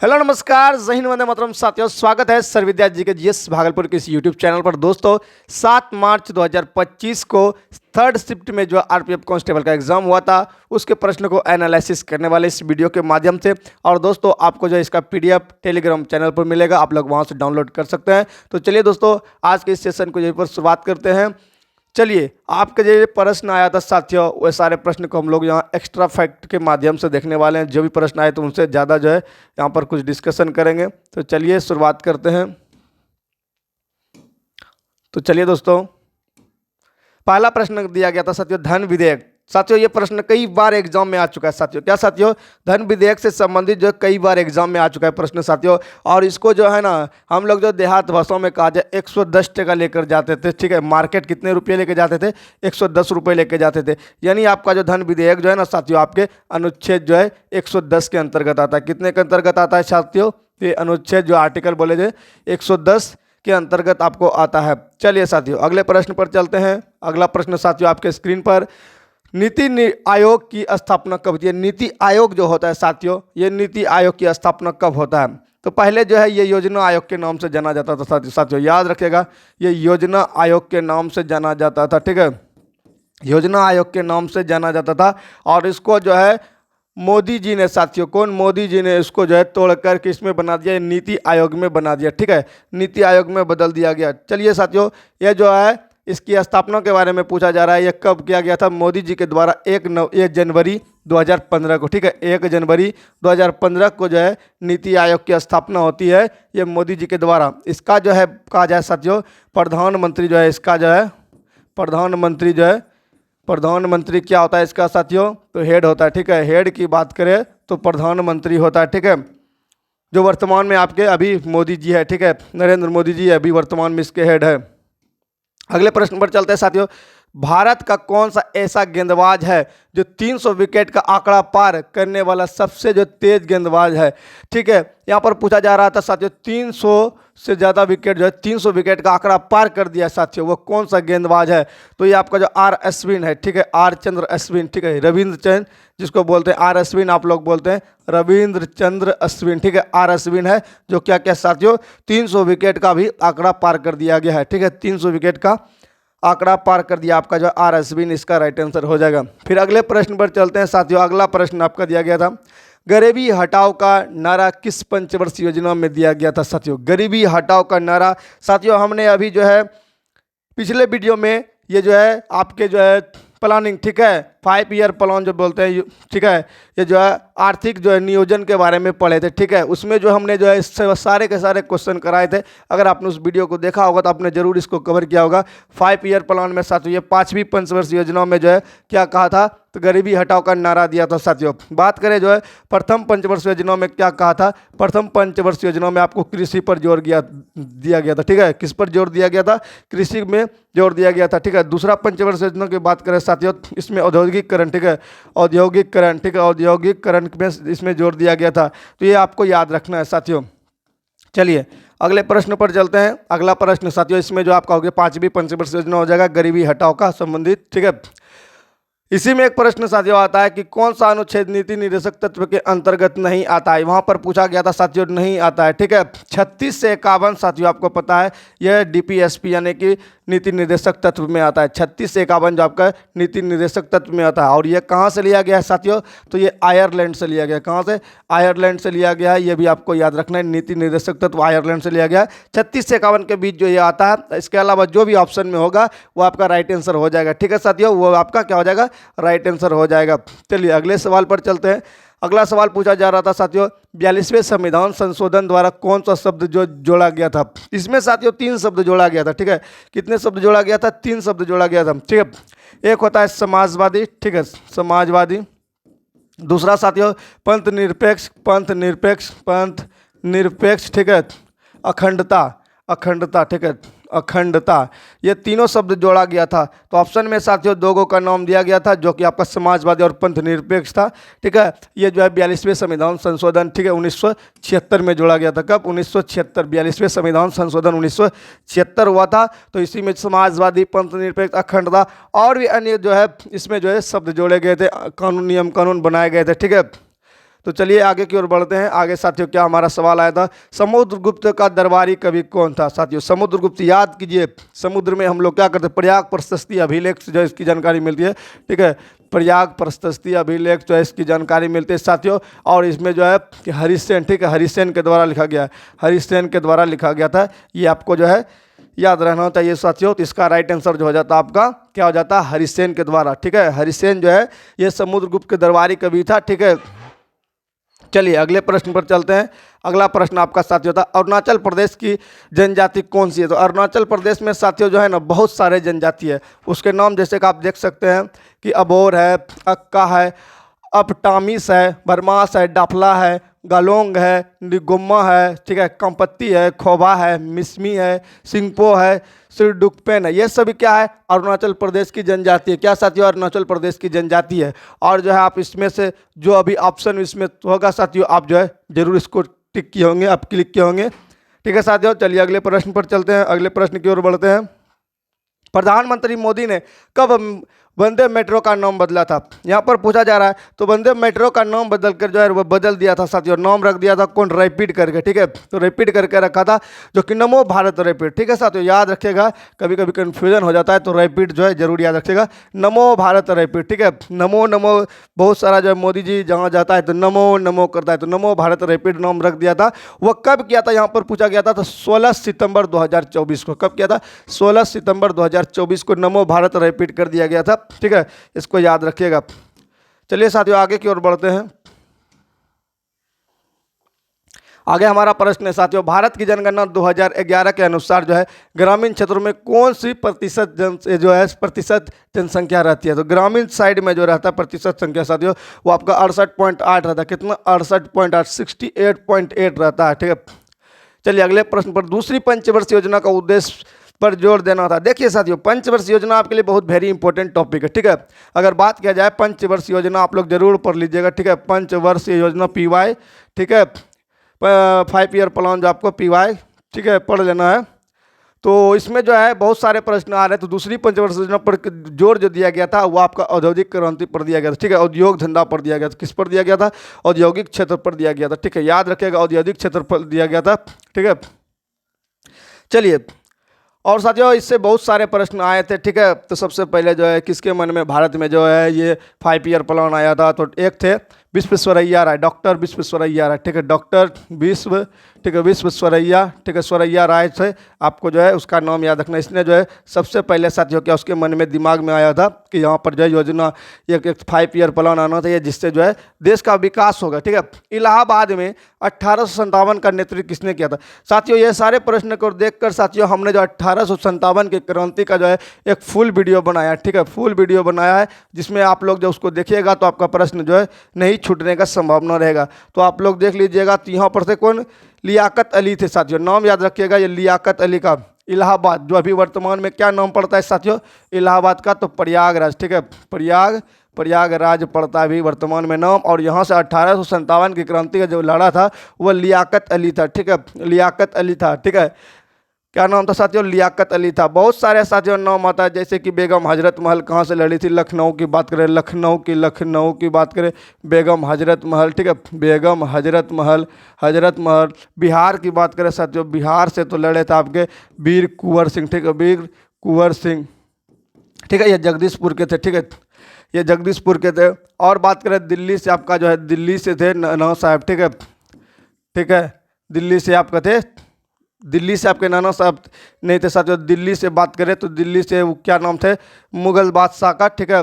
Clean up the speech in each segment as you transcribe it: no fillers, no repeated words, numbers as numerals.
Hello नमस्कार, जय हिंद, वंदे मातरम। साथियों, स्वागत है सर विद्या जी के जीएस भागलपुर के इस यूट्यूब चैनल पर। दोस्तों, 7 मार्च 2025 को थर्ड शिफ्ट में जो आरपीएफ कांस्टेबल का एग्जाम हुआ था, उसके प्रश्न को एनालिसिस करने वाले इस वीडियो के माध्यम से। और दोस्तों, आपको जो इसका पीडीएफ टेलीग्राम चैनल पर मिलेगा, आप लोग वहां से डाउनलोड कर सकते हैं। तो चलिए दोस्तों, आज के इस सेशन को यहीं पर शुरुआत करते हैं। चलिए, आपके जो प्रश्न आया था साथियों, वो सारे प्रश्न को हम लोग यहाँ एक्स्ट्रा फैक्ट के माध्यम से देखने वाले हैं। जो भी प्रश्न आए तो उनसे ज़्यादा जो है यहाँ पर कुछ डिस्कशन करेंगे। तो चलिए शुरुआत करते हैं। तो चलिए दोस्तों, पहला प्रश्न दिया गया था साथियों, धन विधेयक। साथियों, ये प्रश्न कई बार एग्जाम में आ चुका है साथियों। क्या साथियों? धन विधेयक से संबंधित जो कई बार एग्जाम में आ चुका है प्रश्न साथियों। और इसको जो है ना, हम लोग जो देहात भाषाओं में कहा जाए 110 टका लेकर जाते थे। ठीक है, मार्केट कितने रुपये लेके जाते थे? 110 रुपये लेके जाते थे। यानी आपका जो धन विधेयक जो है ना साथियों, आपके अनुच्छेद जो है 110 के अंतर्गत आता है। कितने के अंतर्गत आता है साथियों? ये अनुच्छेद जो आर्टिकल बोले थे 110 के अंतर्गत आपको आता है। चलिए साथियों, अगले प्रश्न पर चलते हैं। अगला प्रश्न साथियों आपके स्क्रीन पर, नीति आयोग की स्थापना कब हुई है? नीति आयोग जो होता है साथियों, ये नीति आयोग की स्थापना कब होता है? तो पहले जो है ये योजना आयोग के नाम से जाना जाता था साथियों, याद रखिएगा, ये योजना आयोग के नाम से जाना जाता था। ठीक है, योजना आयोग के नाम से जाना जाता था। और इसको जो है मोदी जी ने साथियों, कौन? मोदी जी ने इसको जो है तोड़कर किस में बना दिया? नीति आयोग में बना दिया। ठीक है, नीति आयोग में बदल दिया गया। चलिए साथियों, ये जो है इसकी स्थापना के बारे में पूछा जा रहा है। ये कब किया गया था? मोदी जी के द्वारा 1 जनवरी 2015 को। ठीक है, 1 जनवरी 2015 को जो है नीति आयोग की स्थापना होती है, ये मोदी जी के द्वारा। इसका जो है कहा जाए साथियों, प्रधानमंत्री जो है इसका जो है प्रधानमंत्री जो है, प्रधानमंत्री क्या होता है इसका साथियों? तो हेड होता है। ठीक है, हेड की बात करें तो प्रधानमंत्री होता है। ठीक है, जो वर्तमान में आपके अभी मोदी जी है। ठीक है, नरेंद्र मोदी जी अभी वर्तमान में इसके हेड है। अगले प्रश्न पर चलते हैं साथियों, भारत का कौन सा ऐसा गेंदबाज है जो 300 विकेट का आंकड़ा पार करने वाला सबसे जो तेज गेंदबाज है? ठीक है, यहाँ पर पूछा जा रहा था साथियों, 300 से ज़्यादा विकेट जो है 300 विकेट का आंकड़ा पार कर दिया साथियों, वो कौन सा गेंदबाज है? तो ये आपका जो आर अश्विन है। ठीक है, आर चंद्र अश्विन। ठीक है, रविंद्र चंद्र जिसको बोलते हैं आर अश्विन, आप लोग बोलते हैं रविंद्र चंद्र अश्विन। ठीक है, आर अश्विन है जो क्या क्या साथियों 300 विकेट का भी आंकड़ा पार कर दिया गया है। ठीक है, 300 विकेट का आंकड़ा पार कर दिया आपका जो आर अश्विन, इसका राइट आंसर हो जाएगा। फिर अगले प्रश्न पर चलते हैं साथियों। अगला प्रश्न आपका दिया गया था, गरीबी हटाओ का नारा किस पंचवर्षीय योजना में दिया गया था साथियों? गरीबी हटाओ का नारा साथियों, हमने अभी जो है पिछले वीडियो में ये जो है आपके जो है प्लानिंग, ठीक है, 5 ईयर प्लान जो बोलते हैं, ठीक है, ये जो है आर्थिक जो है नियोजन के बारे में पढ़े थे। ठीक है, उसमें जो हमने जो है इससे सारे के सारे क्वेश्चन कराए थे। अगर आपने उस वीडियो को देखा होगा तो आपने जरूर इसको कवर किया होगा। 5 ईयर प्लान में साथियों ये 5वीं पंचवर्षीय योजना में जो है क्या कहा था? तो गरीबी हटाओ का नारा दिया था साथियों। बात करें जो है प्रथम पंचवर्षीय योजना में क्या कहा था? प्रथम पंचवर्षीय योजना में आपको कृषि पर जोर दिया गया था। ठीक है, किस पर जोर दिया गया था? कृषि में जोर दिया गया था। ठीक है, दूसरा पंचवर्षीय योजना की बात करें साथियों, इसमें औद्योगिकरण। ठीक है, औद्योगिकरण। ठीक है, औद्योगिकरण में इसमें जोर दिया गया था। तो ये आपको याद रखना है साथियों। चलिए अगले प्रश्न पर चलते हैं। अगला प्रश्न साथियों, इसमें जो आपका हो गया 5वीं पंचवर्षीय योजना हो जाएगा गरीबी हटाओ का संबंधित। ठीक है, इसी में एक प्रश्न साथियों आता है कि कौन सा अनुच्छेद नीति निर्देशक तत्व के अंतर्गत नहीं आता है? वहां पर पूछा गया था साथियों, नहीं आता है। ठीक है, 36 से 51 साथियों आपको पता है यह डीपीएसपी यानी कि नीति निर्देशक तत्व में आता है। 36 से 51 जो आपका नीति निर्देशक तत्व में आता है। और ये कहाँ से लिया गया है साथियों? तो ये आयरलैंड से लिया गया। कहाँ से? आयरलैंड से लिया गया है। ये भी आपको याद रखना है, नीति निर्देशक तत्व आयरलैंड से लिया गया है। 36 से 51 के बीच जो ये आता है, इसके अलावा जो भी ऑप्शन में होगा वो आपका राइट आंसर हो जाएगा। ठीक है साथियों, वो आपका क्या हो जाएगा? राइट आंसर हो जाएगा। चलिए अगले सवाल पर चलते हैं। अगला सवाल पूछा जा रहा था साथियों, 42वें संविधान संशोधन द्वारा कौन सा शब्द जो जोड़ा गया था? इसमें साथियों 3 शब्द जोड़ा गया था। ठीक है, कितने शब्द जोड़ा गया था? 3 शब्द जोड़ा गया था। ठीक है, एक होता है समाजवादी। ठीक है, समाजवादी। दूसरा साथियों पंथ निरपेक्ष, पंथ निरपेक्ष, पंथ निरपेक्ष। ठीक है, अखंडता, अखंडता। ठीक है, अखंडता। ये तीनों शब्द जोड़ा गया था। तो ऑप्शन में साथियों 2 का नाम दिया गया था जो कि आपका समाजवादी और पंथ निरपेक्ष था। ठीक है, ये जो है 42वें संविधान संशोधन, ठीक है, 1976 में जोड़ा गया था। कब? 1976। 42वें संविधान संशोधन 1976 हुआ था। तो इसी में समाजवादी, पंथ निरपेक्ष, अखंडता और भी अन्य जो है इसमें जो है शब्द जोड़े गए थे, कानून, नियम कानून बनाए गए थे। ठीक है, तो चलिए आगे की ओर बढ़ते हैं। आगे साथियों क्या हमारा सवाल आया था, समुद्रगुप्त का दरबारी कवि कौन था। साथियों समुद्रगुप्त याद कीजिए, समुद्र में हम लोग क्या करते हैं, प्रयाग प्रशस्ति अभिलेख से जो इसकी जानकारी मिलती है, ठीक है, प्रयाग प्रशस्ति अभिलेख जो है इसकी जानकारी मिलती है साथियों। और इसमें जो है कि हरिसेन, ठीक है, हरिसेन के द्वारा लिखा गया है, हरिसेन के द्वारा लिखा गया था। ये आपको जो है याद रहना चाहिए साथियों। तो इसका राइट आंसर जो हो जाता है आपका क्या हो जाता है, हरिसेन के द्वारा, ठीक है। हरिसेन जो है ये समुद्रगुप्त के दरबारी कवि था, ठीक है। चलिए अगले प्रश्न पर चलते हैं। अगला प्रश्न आपका साथियों था, अरुणाचल प्रदेश की जनजाति कौन सी है। तो अरुणाचल प्रदेश में साथियों जो है ना बहुत सारे जनजाति है। उसके नाम जैसे कि आप देख सकते हैं कि अबोर है, अक्का है, अपटामिस है, बरमास है, डाफला है, गालोंग है, निगुम्मा है, ठीक है, कंपत्ती है, खोबा है, मिसमी है, सिंगपो है, सिरडुकपेन है। ये सभी क्या है, अरुणाचल प्रदेश की जनजाति है। क्या साथियों, अरुणाचल प्रदेश की जनजाति है। और जो है आप इसमें से जो अभी ऑप्शन इसमें होगा साथियों, आप जो है जरूर इसको टिक किए होंगे, आप क्लिक किए होंगे, ठीक है साथियों। चलिए अगले प्रश्न पर चलते हैं, अगले प्रश्न की ओर बढ़ते हैं। प्रधानमंत्री मोदी ने कब वंदे मेट्रो का नाम बदला था। यहाँ पर पूछा जा रहा है, तो वंदे मेट्रो का नाम बदल कर जो है वो बदल दिया था साथियों, नाम रख दिया था कौन, रैपिड करके, ठीक है। तो रैपिड करके रखा था जो कि नमो भारत रैपिड, ठीक है साथियों, याद रखिएगा, कभी कभी कन्फ्यूजन हो जाता है, तो रैपिड जो है जरूर याद रखिएगा, नमो भारत रैपिड, ठीक है। नमो नमो बहुत सारा जो है मोदी जी जहाँ जाता है तो नमो नमो करता है, तो नमो भारत रैपिड नाम रख दिया था। वह कब किया था, यहाँ पर पूछा गया था, तो 16 सितंबर 2024 को। कब किया था, 16 सितंबर 2024 को नमो भारत रैपिड कर दिया गया था, ठीक है, इसको याद रखिएगा। चलिए साथियों आगे की ओर बढ़ते हैं। आगे हमारा प्रश्न है साथियों, भारत की जनगणना 2011 के अनुसार जो है ग्रामीण क्षेत्रों में कौन सी प्रतिशत जनसंख्या रहती है। तो ग्रामीण साइड में जो रहता है प्रतिशत संख्या साथियों वो आपका 68.8 रहता है। कितना, 68.8, 68.8 रहता है, ठीक है। चलिए अगले प्रश्न पर, दूसरी पंचवर्षीय योजना का उद्देश्य पर जोर देना था। देखिए साथियों पंचवर्षीय योजना आपके लिए बहुत वेरी इंपॉर्टेंट टॉपिक है, ठीक है। अगर बात किया जाए पंचवर्षीय योजना, आप लोग जरूर पढ़ लीजिएगा, ठीक है। पंचवर्षीय योजना PY, ठीक है, 5 ईयर प्लान जो आपको PY, ठीक है, पढ़ लेना है। तो इसमें जो है बहुत सारे प्रश्न आ रहे हैं। तो दूसरी पंचवर्षीय योजना पर जोर जो दिया गया था वो आपका औद्योगिक क्रांति पर दिया गया था, ठीक है, उद्योग धंधा पर दिया गया था। किस पर दिया गया था, औद्योगिक क्षेत्र पर दिया गया था, ठीक है, याद रखिएगा, औद्योगिक क्षेत्र पर दिया गया था, ठीक है। चलिए और साथियों इससे बहुत सारे प्रश्न आए थे, ठीक है। तो सबसे पहले जो है किसके मन में भारत में जो है ये 5 ईयर प्लान आया था, तो एक थे विश्वेश्वरैया राय, डॉक्टर विश्वेश्वरैया राय, ठीक है, डॉक्टर विश्वेश्वरैया, ठीक है, स्वरैया राय से आपको जो है उसका नाम याद रखना। इसने जो है सबसे पहले साथियों क्या उसके मन में दिमाग में आया था कि यहाँ पर जो है योजना एक 5 ईयर प्लान आना चाहिए जिससे जो है देश का विकास होगा, ठीक है। इलाहाबाद में 1857 का नेतृत्व किसने किया था। साथियों ये सारे प्रश्न को देखकर साथियों हमने जो 1857 की क्रांति का जो है एक फुल वीडियो बनाया, ठीक है, फुल वीडियो बनाया है, जिसमें आप लोग जब उसको देखिएगा तो आपका प्रश्न जो है नहीं छूटने का संभावना रहेगा। तो आप लोग देख लीजिएगा। तो यहाँ पर से कौन, लियाकत अली थे साथियों, नाम याद रखिएगा, ये लियाकत अली का इलाहाबाद जो अभी वर्तमान में क्या नाम पड़ता है साथियों इलाहाबाद का, तो प्रयागराज, ठीक है, प्रयागराज पड़ता है अभी वर्तमान में नाम। और यहाँ से 1857 की क्रांति का जो लड़ा था वह लियाकत अली था, ठीक है, लियाकत अली था, ठीक है। क्या नाम था साथियों, लियाकत अली था। बहुत सारे साथियों नाम आता है, जैसे कि बेगम हजरत महल कहाँ से लड़ी थी, लखनऊ की बात करें, लखनऊ की बात करें, बेगम हजरत महल, ठीक है, बेगम हजरत महल। बिहार की बात करें साथियों, बिहार से तो लड़े थे आपके वीर कुंवर सिंह, ठीक है, वीर कुंवर सिंह, ठीक है, ये जगदीशपुर के थे, ठीक है, ये जगदीशपुर के थे। और बात करें दिल्ली से आपका जो है दिल्ली से थे नाना साहब, ठीक है, ठीक है, दिल्ली से आपका थे, दिल्ली से आपके नाना साहब नहीं थे साथियों। दिल्ली से बात करें तो दिल्ली से वो क्या नाम थे, मुगल बादशाह का, ठीक है,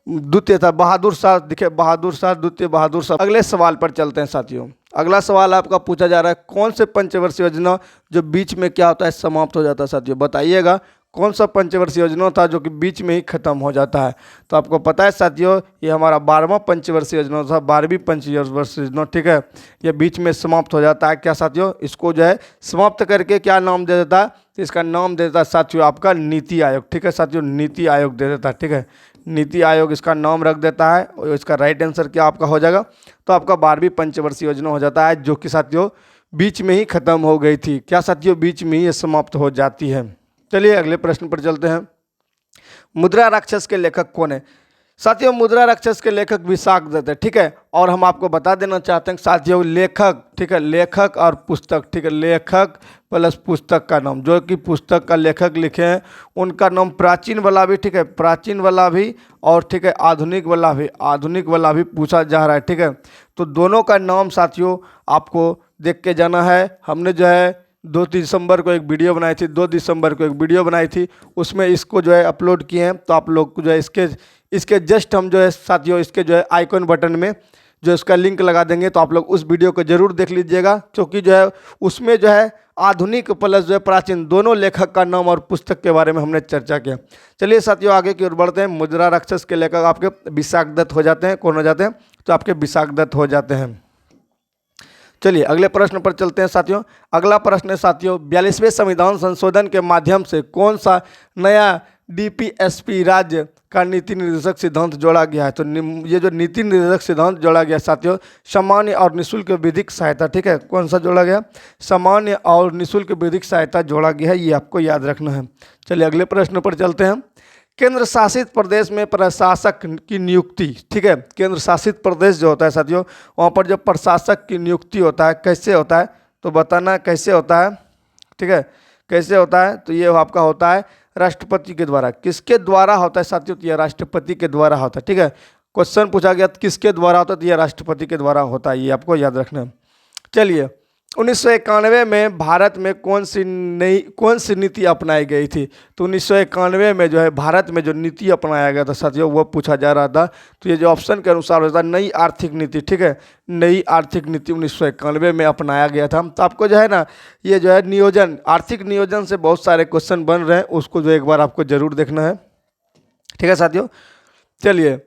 द्वितीय था बहादुर शाह, दिखे बहादुर शाह, द्वितीय बहादुर शाह। अगले सवाल पर चलते हैं साथियों। अगला सवाल आपका पूछा जा रहा है, कौन से पंचवर्षीय योजना जो बीच में क्या होता है समाप्त हो जाता है साथियों, बताइएगा कौन सा पंचवर्षीय योजना था जो कि बीच में ही खत्म हो जाता है। तो आपको पता है साथियों ये हमारा 12वां पंचवर्षीय योजना था, 12वीं पंचवर्षीय योजना, ठीक है, ये बीच में समाप्त हो जाता है। क्या साथियों, इसको जो है समाप्त करके क्या नाम दे देता है, तो इसका नाम दे देता है साथियों आपका नीति आयोग, ठीक है साथियों, नीति आयोग दे देता है, ठीक है, नीति आयोग इसका नाम रख देता है। और इसका राइट आंसर क्या आपका हो जाएगा, तो आपका 12वीं पंचवर्षीय योजना हो जाता है, जो कि साथियों बीच में ही खत्म हो गई थी। क्या साथियों, बीच में ही ये समाप्त हो जाती है। चलिए अगले प्रश्न पर चलते हैं। मुद्रा राक्षस के लेखक कौन है। साथियों मुद्रा राक्षस के लेखक विशाख दत्त है, ठीक है। और हम आपको बता देना चाहते हैं साथियों लेखक, ठीक है, लेखक और पुस्तक, ठीक है, लेखक प्लस पुस्तक का नाम, जो कि पुस्तक का लेखक लिखे हैं उनका नाम प्राचीन वाला भी, ठीक है, प्राचीन वाला भी, और ठीक है आधुनिक वाला भी पूछा जा रहा है, ठीक है। तो दोनों का नाम साथियों आपको देख के जाना है। हमने जो है 2 दिसंबर को एक वीडियो बनाई थी, 2 दिसंबर को एक वीडियो बनाई थी, उसमें इसको जो है अपलोड किए हैं। तो आप लोग को जो है इसके जस्ट हम जो है साथियों इसके जो है आइकॉन बटन में जो इसका लिंक लगा देंगे, तो आप लोग उस वीडियो को जरूर देख लीजिएगा, क्योंकि जो है उसमें जो है आधुनिक प्लस जो है प्राचीन दोनों लेखक का नाम और पुस्तक के बारे में हमने चर्चा किया। चलिए साथियों आगे की ओर बढ़ते हैं। मुद्रा राक्षस के लेखक आपके विशाख दत्त हो जाते हैं। कौन हो जाते हैं? तो आपके विशाख दत्त हो जाते हैं। चलिए अगले प्रश्न पर चलते हैं साथियों। अगला प्रश्न है साथियों 42वें संविधान संशोधन के माध्यम से कौन सा नया डीपीएसपी राज्य का नीति निर्देशक सिद्धांत जोड़ा गया है? तो ये जो नीति निर्देशक सिद्धांत जोड़ा गया साथियों सामान्य और निःशुल्क विधिक सहायता, ठीक है। कौन सा जोड़ा गया? सामान्य और निःशुल्क विधिक सहायता जोड़ा गया है, ये आपको याद रखना है। चलिए अगले प्रश्न पर चलते हैं। केंद्र शासित प्रदेश में प्रशासक की नियुक्ति, ठीक है, केंद्र शासित प्रदेश जो होता है साथियों वहाँ पर जो प्रशासक की नियुक्ति होता है कैसे होता है? तो बताना कैसे होता है, ठीक है, कैसे होता है? तो ये आपका होता है राष्ट्रपति के द्वारा। किसके द्वारा होता है साथियों? तो यह राष्ट्रपति के द्वारा होता है, ठीक है। क्वेश्चन पूछा गया किसके द्वारा होता है, तो यह राष्ट्रपति के द्वारा होता है, ये आपको याद रखना है। चलिए 1991 में भारत में कौन सी नीति अपनाई गई थी? तो 1991 में जो है भारत में जो नीति अपनाया गया था साथियों वो पूछा जा रहा था। तो ये जो ऑप्शन के अनुसार होता है नई आर्थिक नीति, ठीक है, नई आर्थिक नीति 1991 में अपनाया गया था। तो आपको जो है ना ये जो है नियोजन, आर्थिक नियोजन से बहुत सारे क्वेश्चन बन रहे हैं, उसको जो एक बार आपको जरूर देखना है, ठीक है साथियों। चलिए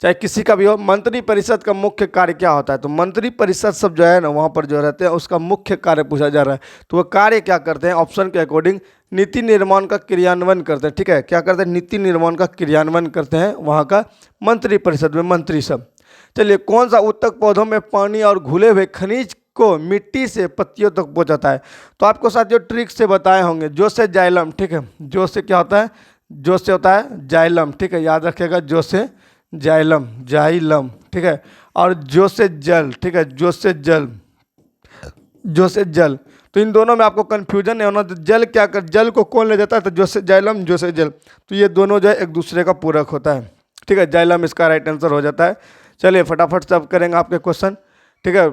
चाहे किसी का भी हो, मंत्री परिषद का मुख्य कार्य क्या होता है? तो मंत्री परिषद सब जो है ना वहाँ पर जो रहते हैं उसका मुख्य कार्य पूछा जा रहा है। तो वो कार्य क्या करते हैं? ऑप्शन के अकॉर्डिंग नीति निर्माण का क्रियान्वयन करते हैं, ठीक है। क्या करते हैं? नीति निर्माण का क्रियान्वयन करते हैं वहाँ का मंत्री परिषद में मंत्री सब। चलिए कौन सा उत्तक पौधों में पानी और घुले हुए खनिज को मिट्टी से पत्तियों तक पहुँचाता है? तो आपको साथियों ट्रिक से बताए होंगे, जो से जाइलम, ठीक है, जो से क्या होता है? जो से होता है जाइलम, ठीक है, याद रखिएगा, जो से जाइलम, ठीक है, और जो से जल, ठीक है, जो से जल। तो इन दोनों में आपको कंफ्यूजन नहीं होना। तो जल क्या कर, जल को कौन ले जाता है? तो जो से जाइलम, जो से जल। तो ये दोनों जो है एक दूसरे का पूरक होता है, ठीक है, जाइलम इसका राइट आंसर हो जाता है। चलिए फटाफट से अब करेंगे आपके क्वेश्चन, ठीक है।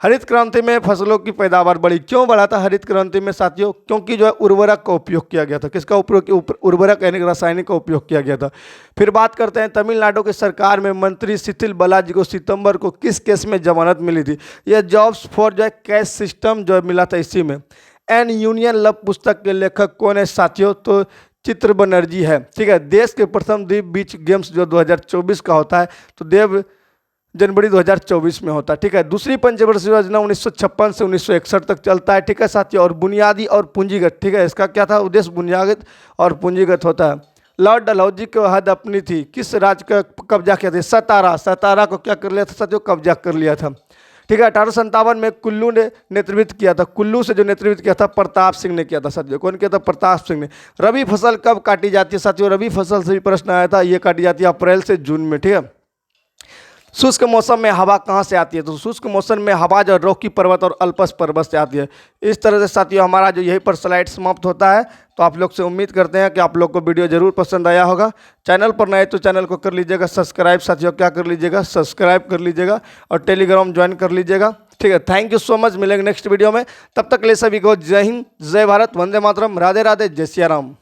हरित क्रांति में फसलों की पैदावार बढ़ी, क्यों बढ़ा था हरित क्रांति में साथियों? क्योंकि जो है उर्वरक का उपयोग किया गया था। किसका उपयोग? उर्वरक यानी रासायनिक का उपयोग किया गया था। फिर बात करते हैं तमिलनाडु की सरकार में मंत्री शिथिल बालाजी को सितंबर को किस केस में जमानत मिली थी? यह जॉब्स फॉर जो है कैश सिस्टम जो मिला था इसी में। एन यूनियन लव पुस्तक के लेखक कौन है साथियों? तो चित्र बनर्जी है, ठीक है। देश के प्रथम द्वीप बीच गेम्स जो 2024 का होता है तो देव जनवरी 2024 में होता है, ठीक है। दूसरी पंचवर्षीय योजना 1956 से 1961 तक चलता है, ठीक है साथियों। और बुनियादी और पूंजीगत, ठीक है, इसका क्या था उद्देश्य? बुनियादी और पूंजीगत होता है। लॉर्ड डलहौजी की हद अपनी थी, किस राज्य का कब्जा किया था? सतारा को क्या कर लिया था साथियों? कब्जा कर लिया था, ठीक है। 1857 में कुल्लू ने नेतृत्व किया था, कुल्लू से जो नेतृत्व किया था प्रताप सिंह ने किया था साथियों। कौन किया था? प्रताप सिंह ने। रबी फसल कब काटी जाती है साथियों? रबी फसल से भी प्रश्न आया था, ये काटी जाती है अप्रैल से जून में, ठीक है। शुष्क मौसम में हवा कहाँ से आती है? तो शुष्क मौसम में हवा जो रॉकी पर्वत और अल्पस पर्वत से आती है। इस तरह से साथियों हमारा जो यहीं पर स्लाइड समाप्त होता है। तो आप लोग से उम्मीद करते हैं कि आप लोग को वीडियो जरूर पसंद आया होगा। चैनल पर नए तो चैनल को कर लीजिएगा सब्सक्राइब साथियों, क्या कर लीजिएगा? सब्सक्राइब कर लीजिएगा और टेलीग्राम ज्वाइन कर लीजिएगा, ठीक है। थैंक यू सो मच, मिलेंगे नेक्स्ट वीडियो में। तब तक के लिए सभी को जय हिंद, जय भारत, वंदे मातरम, राधे राधे, जय सिया राम।